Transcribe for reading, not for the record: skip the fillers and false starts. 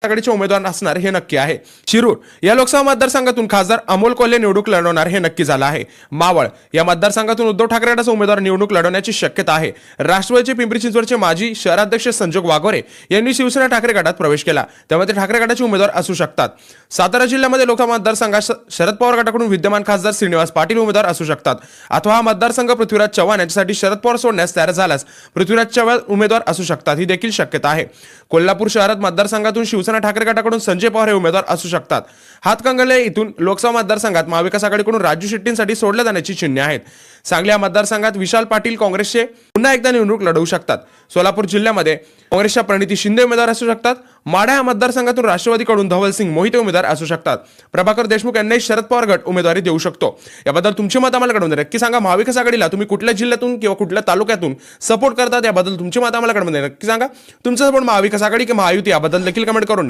आघाडीचे उमेदवार असणार हे नक्की आहे। शिरूर या लोकसभा मतदारसंघातून खासदार अमोल कोल्हे निवडणूक लढवणार हे नक्की झालं आहे। मावळ या मतदारसंघातून उद्धव ठाकरे गटाचा उमेदवार निवडणूक लढवण्याची शक्यता आहे। राष्ट्रवादीचे पिंपरी चिंचवडचे माजी शहराध्यक्ष संजोग वाघोरे यांनी शिवसेना ठाकरे गटात प्रवेश केला, त्यामुळे ठाकरे गटाचे उमेदवार असू शकतात। सातारा जिल्ह्यामध्ये लोकसभा मतदारसंघात शरद पवार गटाकडून विद्यमान खासदार श्रीनिवास पाटील उमेदवार असू शकतात, अथवा हा मतदारसंघ पृथ्वीराज चव्हाण यांच्यासाठी शरद पवार सोडण्यास तयार झाल्यास पृथ्वीराज चव्हाण उमेदवार असू शकतात, ही देखील शक्यता आहे। कोल्हापूर शहरात मतदारसंघातून शिवसेना ठाकरे गटाकडून संजय पवार हे उमेदवार असू शकतात। हातकंगले इथून लोकसभा मतदारसंघात महाविकास आघाडीकडून राजू शेट्टींसाठी सोडल्या जाण्याची चिन्हे आहेत। सांगली या मतदारसंघात विशाल पाटील काँग्रेसचे पुन्हा एकदा निवडणूक लढवू शकतात। सोलापूर जिल्ह्यामध्ये काँग्रेसच्या प्रणिती शिंदे उमेदवार असू शकतात। माढा या मतदारसंघातून राष्ट्रवादीकडून धवलसिंग मोहिते उमेदवार असू शकतात। प्रभाकर देशमुख यांनाही शरद पवार गट उमेदवारी देऊ शकतो। याबद्दल तुमचे मत आम्हाला कळवून द्या, नक्की सांगा। महाविकास आघाडीला तुम्ही कुठल्या जिल्ह्यातून किंवा कुठल्या तालुक्यातून सपोर्ट करतात याबद्दल तुमचे मत आम्हाला कळवून द्या, नक्की सांगा। तुमचा सपोर्ट महाविकास आघाडी की महायुती याबद्दल देखील कमेंट करून